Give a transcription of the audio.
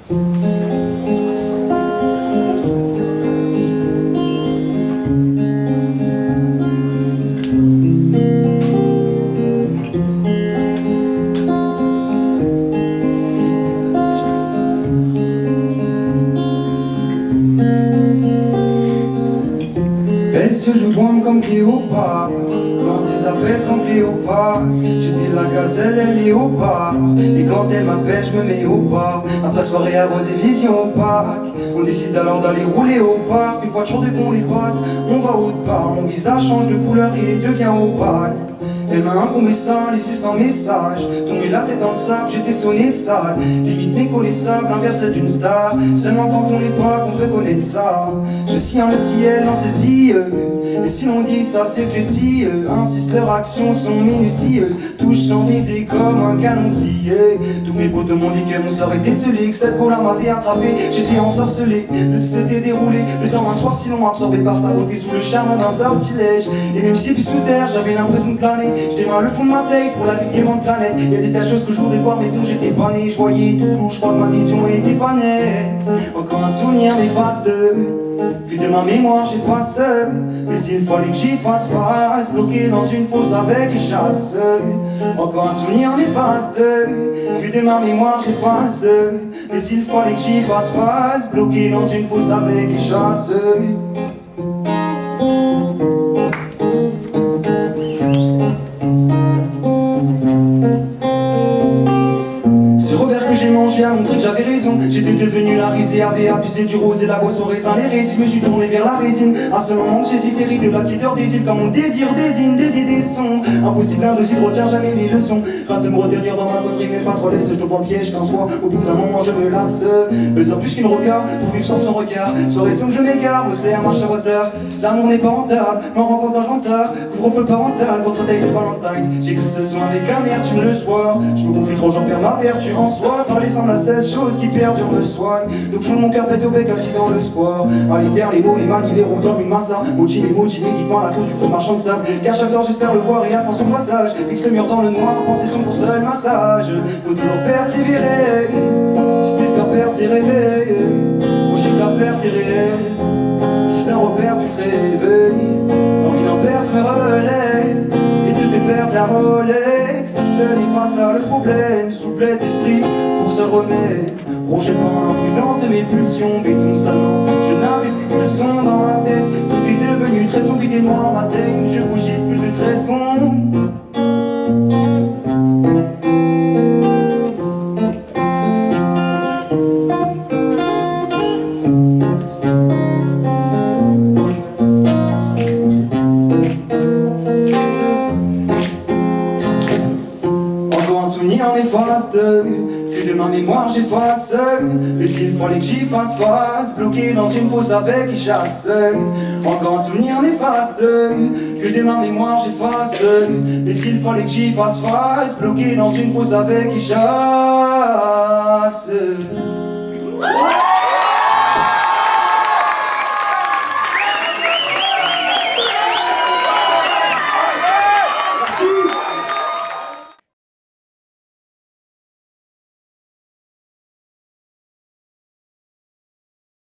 Elle se joue loin comme Cléopâtre, lance des appels comme Cléopâtre. J'étais la gazelle, elle est au parc, et quand elle m'appelle, je me mets au pas. Après soirée arrosée, vision opaque, on décide alors d'aller rouler au parc. Une voiture de con les passe, on va autre part. Mon visage change de couleur et devient opale. Elle m'a incombé ça, laissé sans message. Tombé la tête dans le sable, j'étais sonné sale. Limite méconnaissable, inversé d'une star. Seulement quand on est pas qu'on peut connaître ça. Je sciens le ciel dans ses yeux. Et si l'on dit ça c'est que les cieux insistent, leurs actions sont minutieuses. Touche sans viser comme un canon scié. Tous mes potes m'ont dit que mon sort était scellé, que cette bola m'avait attrapé, j'étais ensorcelé. Le tout s'était déroulé, le temps un soir si long absorbé par sa beauté sous le charme d'un sortilège. Et même si puis sous terre, j'avais l'impression de planer. J'étais mal le fond de ma tête pour l'alignement de planète. Il y a des tas de choses que je voudrais voir mais dont j'étais pas né. Je voyais tout flou, je crois que ma vision était pas nette. Encore un souvenir néfaste que de ma mémoire j'efface. Mais il fallait que j'y fasse face, bloqué dans une fosse avec les chasse. Encore un souvenir néfaste que de ma mémoire j'efface. Mais il fallait que j'y fasse face, bloqué dans une fosse avec les chasse. J'ai mangé à montrer que j'avais raison. J'étais devenu la risée, avait abusé du rose et la boisson raisin les résines. Je me suis tourné vers la résine. À ce moment que j'hésitais, ris de la quitteur des îles. Quand mon désir désigne des idées sont impossible, indocile, retiens jamais les leçons. Crainte de me retenir dans ma connerie, mais pas trop laisse. Je tombe en piège qu'un soir, au bout d'un moment je me lasse. Besoin plus qu'une regard pour vivre sans son regard. Soirée sans que je m'égare, océan marche à hauteur. L'amour n'est pas rentable, m'en rencontre un menteur. Couvre-feu parental, contre taille de Valentine's. J'écris ce soir avec amertume le soir. Je me confie trop, j'en perds ma vertu en soi. Parler sans la seule chose qui perdure me soigne. Donc je mon cœur tête au bec assis dans le square. À l'éther, les mots, les manies, les ronds comme une massa. Moji, les mots, médiquement à la cause du coup marchand de sable. Car chaque soir j'espère le voir et attends son passage. Fixe le mur dans le noir, penser son pour seul massage. Faut toujours persévérer, si t'espères persévérer. Mon chiffre la perte est réelle. Si c'est un repère, tu te réveilles. L'envie d'un perce me relève et te fait perdre la Rolex. Ce n'est pas ça le problème, souplesse d'esprit pour se remettre. Rongé par l'imprudence de mes pulsions, béton salement. Je n'avais plus de son dans ma tête. Tout est devenu très sombre, et noir ma tête. Je bougeais plus de 13 secondes. En efface que de ma mémoire j'efface. Mais s'il fallait que j'y fasse face, bloqué dans une fosse avec qui chasse. Encore un souvenir néfaste que de ma mémoire j'efface. Mais s'il fallait que j'y fasse face, bloqué dans une fosse avec qui chasse.